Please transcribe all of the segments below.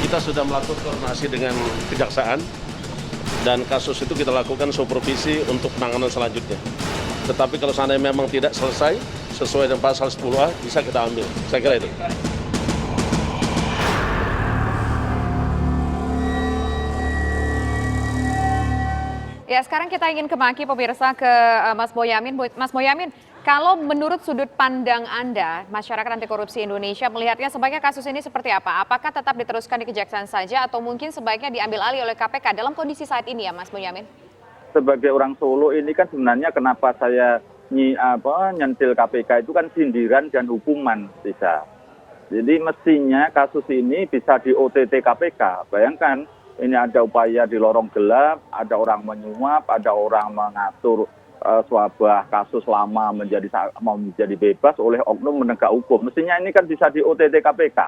Kita sudah melakukan koordinasi dengan kejaksaan dan kasus itu kita lakukan supervisi untuk penanganan selanjutnya. Tetapi kalau seandainya memang tidak selesai sesuai dengan pasal 10A bisa kita ambil. Saya kira itu. Ya, sekarang kita ingin ke Maki, pemirsa, ke Mas Boyamin. Mas Boyamin, kalau menurut sudut pandang Anda, masyarakat anti korupsi Indonesia melihatnya sebaiknya kasus ini seperti apa? Apakah tetap diteruskan di kejaksaan saja atau mungkin sebaiknya diambil alih oleh KPK dalam kondisi saat ini ya, Mas Boyamin? Sebagai orang Solo ini kan sebenarnya kenapa saya nyentil KPK itu kan sindiran dan hukuman bisa. Jadi mestinya kasus ini bisa di OTT KPK. Bayangkan ini ada upaya di lorong gelap, ada orang menyuap, ada orang mengatur sebuah kasus lama menjadi bebas oleh oknum penegak hukum. Mestinya ini kan bisa di OTT KPK,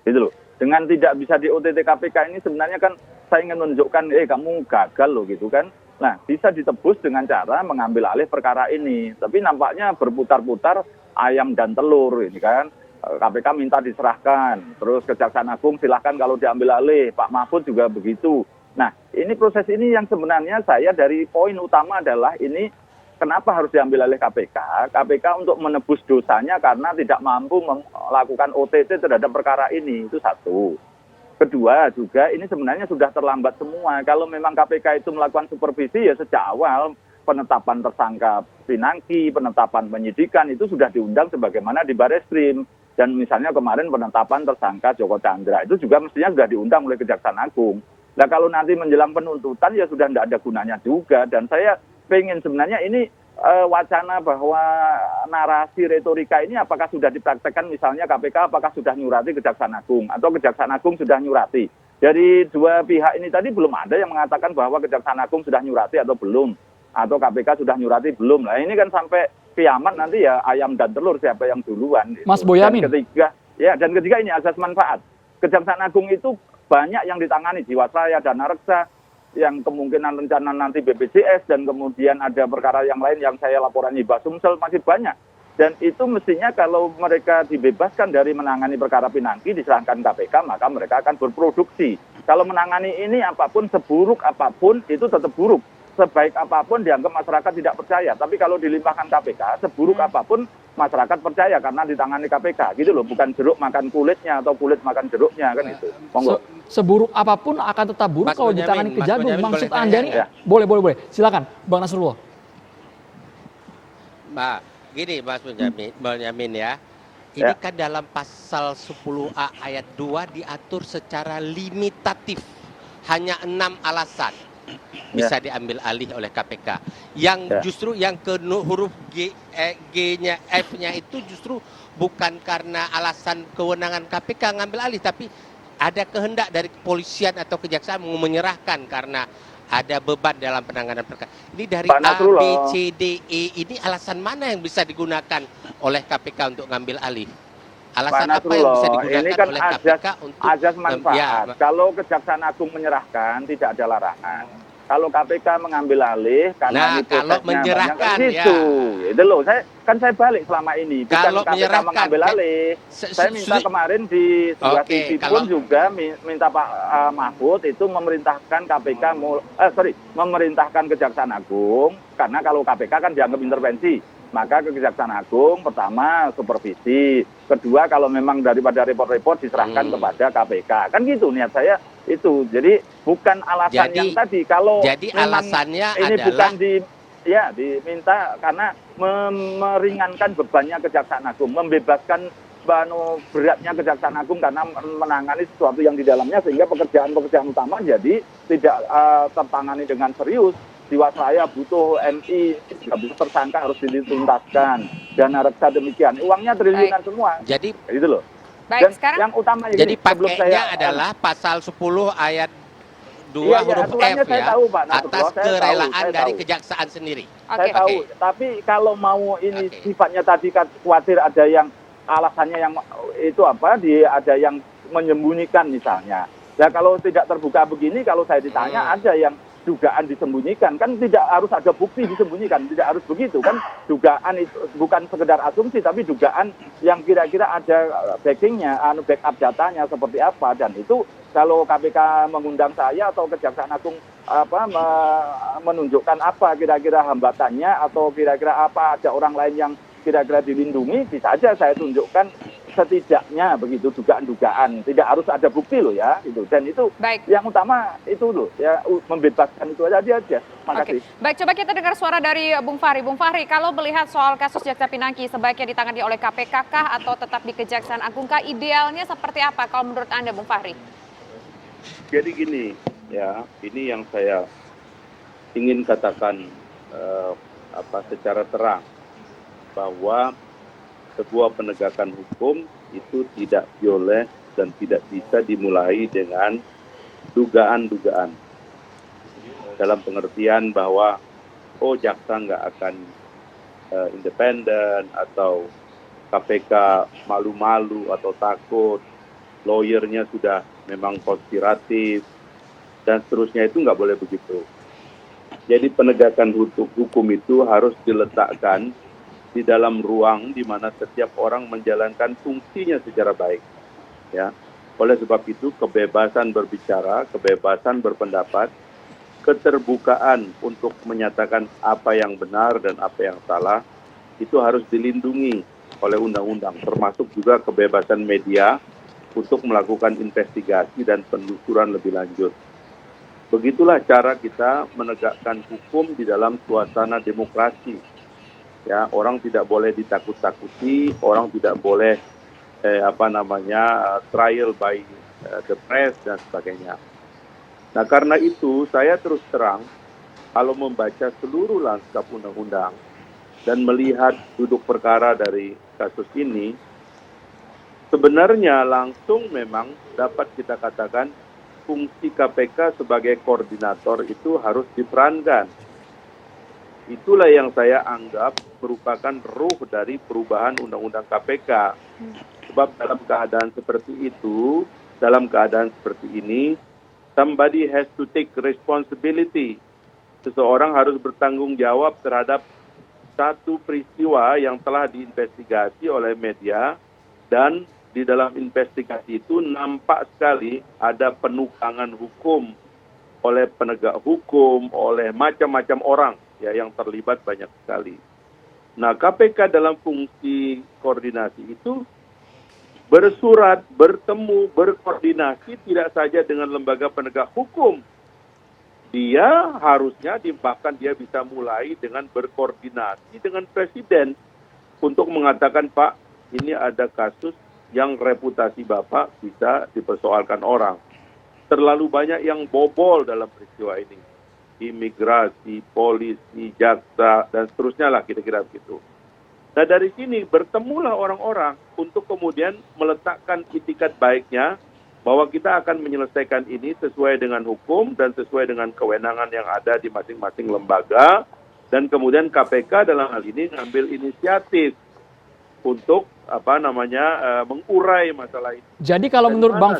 gitu loh. Dengan tidak bisa di OTT KPK ini sebenarnya kan saya ingin menunjukkan, kamu gagal loh gitu kan. Nah, bisa ditebus dengan cara mengambil alih perkara ini. Tapi nampaknya berputar-putar ayam dan telur ini kan. KPK minta diserahkan, terus Kejaksaan Agung silahkan kalau diambil alih, Pak Mahfud juga begitu. Nah, ini proses ini yang sebenarnya saya dari poin utama adalah ini kenapa harus diambil alih KPK? KPK untuk menebus dosanya karena tidak mampu melakukan OTT terhadap perkara ini, itu satu. Kedua juga ini sebenarnya sudah terlambat semua. Kalau memang KPK itu melakukan supervisi ya sejak awal penetapan tersangka Pinangki, penetapan penyidikan itu sudah diundang sebagaimana di Bareskrim. Dan misalnya kemarin penetapan tersangka Joko Chandra itu juga mestinya sudah diundang oleh Kejaksaan Agung. Nah kalau nanti menjelang penuntutan ya sudah tidak ada gunanya juga. Dan saya pengen sebenarnya ini wacana bahwa narasi retorika ini apakah sudah dipraktekkan misalnya KPK apakah sudah nyurati Kejaksaan Agung atau Kejaksaan Agung sudah nyurati. Dari dua pihak ini tadi belum ada yang mengatakan bahwa Kejaksaan Agung sudah nyurati atau belum. Atau KPK sudah nyurati belum. Nah ini kan sampai kiamat nanti ya ayam dan telur siapa yang duluan. Mas Boyamin. Dan ketiga ini asas manfaat. Kejaksaan Agung itu banyak yang ditangani Jiwasraya, Dana Reksa, yang kemungkinan rencana nanti BPJS dan kemudian ada perkara yang lain yang saya laporan Hibah Sumsel masih banyak. Dan itu mestinya kalau mereka dibebaskan dari menangani perkara Pinangki diserahkan KPK maka mereka akan berproduksi. Kalau menangani ini apapun seburuk apapun itu tetap buruk. Sebaik apapun dianggap masyarakat tidak percaya. Tapi kalau dilimpahkan KPK, seburuk apapun masyarakat percaya karena ditangani KPK. Gitu loh, bukan jeruk makan kulitnya atau kulit makan jeruknya kan itu. Seburuk apapun akan tetap buruk kalau ditangani Kejagung. Maksud Anda ini ya? Boleh. Silakan, Bang Nasrullah. Mbak, gini Mas Bonyamin ya. Ini kan dalam pasal 10A ayat 2 diatur secara limitatif. Hanya 6 alasan bisa diambil alih oleh KPK. Yang justru yang ke huruf G-nya, F-nya itu justru bukan karena alasan kewenangan KPK ngambil alih, tapi ada kehendak dari kepolisian atau kejaksaan mau menyerahkan karena ada beban dalam penanganan perkara. Ini dari A, B, C, D, E, ini alasan mana yang bisa digunakan oleh KPK untuk ngambil alih? Alasan apa yang bisa digunakan ini kan oleh KPK untuk azas manfaat. Kalau Kejaksaan Agung menyerahkan tidak ada larangan. Kalau KPK mengambil alih karena ini kalau menyerahkan itu loh. Saya balik selama ini bukan kalau KPK mengambil alih. Saya minta kemarin di sebuah TV pun juga minta Pak Mahfud itu memerintahkan KPK memerintahkan Kejaksaan Agung karena kalau KPK kan dianggap intervensi. Maka ke Kejaksaan Agung pertama supervisi, kedua kalau memang daripada report-report diserahkan kepada KPK. Kan gitu niat saya itu. Jadi bukan alasan yang tadi kalau jadi alasannya ini adalah bukan diminta karena meringankan bebannya Kejaksaan Agung, membebaskan beratnya Kejaksaan Agung karena menangani sesuatu yang di dalamnya sehingga pekerjaan utama jadi tidak tertangani dengan serius. Jiwasraya butuh MI, nggak bisa tersangka harus dituntaskan. Dana Reksa demikian, uangnya triliunan semua. Jadi itu loh. Baik, Dan sekarang yang utama jadi pakainya adalah pasal 10 ayat 2 huruf F ya, tahu, Pak atas kerelaan dari kejaksaan sendiri. Saya tahu, tapi kalau mau ini sifatnya tadi khawatir ada yang alasannya yang itu ada yang menyembunyikan misalnya. Ya kalau tidak terbuka begini, kalau saya ditanya ada yang dugaan disembunyikan. Kan tidak harus ada bukti disembunyikan, tidak harus begitu kan. Dugaan itu bukan sekedar asumsi, tapi dugaan yang kira-kira ada backingnya, backup datanya seperti apa. Dan itu kalau KPK mengundang saya atau Kejaksaan Agung menunjukkan apa kira-kira hambatannya atau kira-kira apa ada orang lain yang kira-kira dilindungi, bisa saja saya tunjukkan setidaknya begitu dugaan-dugaan, tidak harus ada bukti loh ya, itu. Dan itu Baik. yang utama itu loh ya, membebaskan itu aja. Makasih. Baik, coba kita dengar suara dari Bung Fahri. Bung Fahri, kalau melihat soal kasus Jaksa Pinangki sebaiknya ditangani oleh KPK kah atau tetap di Kejaksaan Agung kah? Idealnya seperti apa kalau menurut Anda, Bung Fahri? Jadi gini, ya, ini yang saya ingin katakan secara terang bahwa sebuah penegakan hukum itu tidak boleh dan tidak bisa dimulai dengan dugaan-dugaan. Dalam pengertian bahwa, jaksa nggak akan independen, atau KPK malu-malu atau takut, lawyernya sudah memang konspiratif, dan seterusnya, itu nggak boleh begitu. Jadi penegakan hukum itu harus diletakkan di dalam ruang di mana setiap orang menjalankan fungsinya secara baik. Ya. Oleh sebab itu, kebebasan berbicara, kebebasan berpendapat, keterbukaan untuk menyatakan apa yang benar dan apa yang salah, itu harus dilindungi oleh undang-undang, termasuk juga kebebasan media untuk melakukan investigasi dan penelusuran lebih lanjut. Begitulah cara kita menegakkan hukum di dalam suasana demokrasi. Ya, orang tidak boleh ditakut-takuti, orang tidak boleh trial by the press dan sebagainya. Nah, karena itu saya terus terang kalau membaca seluruh lanskap undang-undang dan melihat duduk perkara dari kasus ini, sebenarnya langsung memang dapat kita katakan fungsi KPK sebagai koordinator itu harus diperankan. Itulah yang saya anggap merupakan ruh dari perubahan Undang-Undang KPK. Sebab dalam keadaan seperti itu, dalam keadaan seperti ini, somebody has to take responsibility. Seseorang harus bertanggung jawab terhadap satu peristiwa yang telah diinvestigasi oleh media, dan di dalam investigasi itu nampak sekali ada penukangan hukum oleh penegak hukum, oleh macam-macam orang ya yang terlibat banyak sekali. Nah, KPK dalam fungsi koordinasi itu bersurat, bertemu, berkoordinasi tidak saja dengan lembaga penegak hukum. Dia harusnya bahkan dia bisa mulai dengan berkoordinasi dengan presiden untuk mengatakan, Pak, ini ada kasus yang reputasi Bapak bisa dipersoalkan orang. Terlalu banyak yang bobol dalam peristiwa ini. Imigrasi, polisi, jaksa, dan seterusnya lah kira-kira begitu. Nah, dari sini bertemulah orang-orang untuk kemudian meletakkan itikat baiknya bahwa kita akan menyelesaikan ini sesuai dengan hukum dan sesuai dengan kewenangan yang ada di masing-masing lembaga, dan kemudian KPK dalam hal ini ngambil inisiatif untuk mengurai masalah ini. Jadi kalau menurut Bang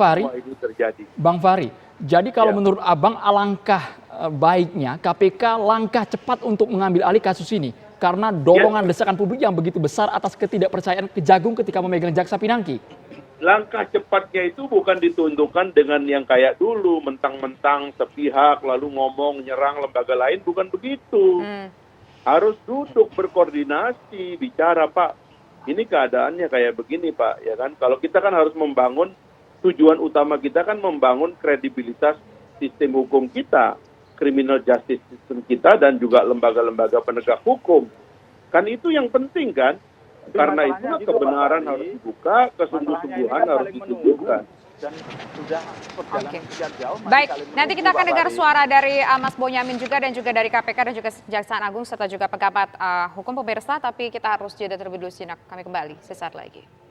Fahri, jadi kalau menurut Abang alangkah baiknya KPK langkah cepat untuk mengambil alih kasus ini karena dorongan desakan publik yang begitu besar atas ketidakpercayaan Kejagung ketika memegang Jaksa Pinangki. Langkah cepatnya itu bukan ditundukkan dengan yang kayak dulu, mentang-mentang sepihak lalu ngomong nyerang lembaga lain, bukan begitu. Harus duduk berkoordinasi, bicara, Pak. Ini keadaannya kayak begini, Pak, ya kan? Kalau kita kan harus membangun, tujuan utama kita kan membangun kredibilitas sistem hukum kita, criminal justice system kita, dan juga lembaga-lembaga penegak hukum. Kan itu yang penting kan? Karena itulah kebenaran harus dibuka, kesungguh-sungguhan harus ditunjukkan. Dan sudah perjalanan sekian jauh. Baik, nanti kita akan dengar suara dari Mas Bonyamin juga dan juga dari KPK dan juga Kejaksaan Agung serta juga pengamat hukum pemirsa, tapi kita harus jeda terlebih dulu, sinak. Kami kembali sesaat lagi.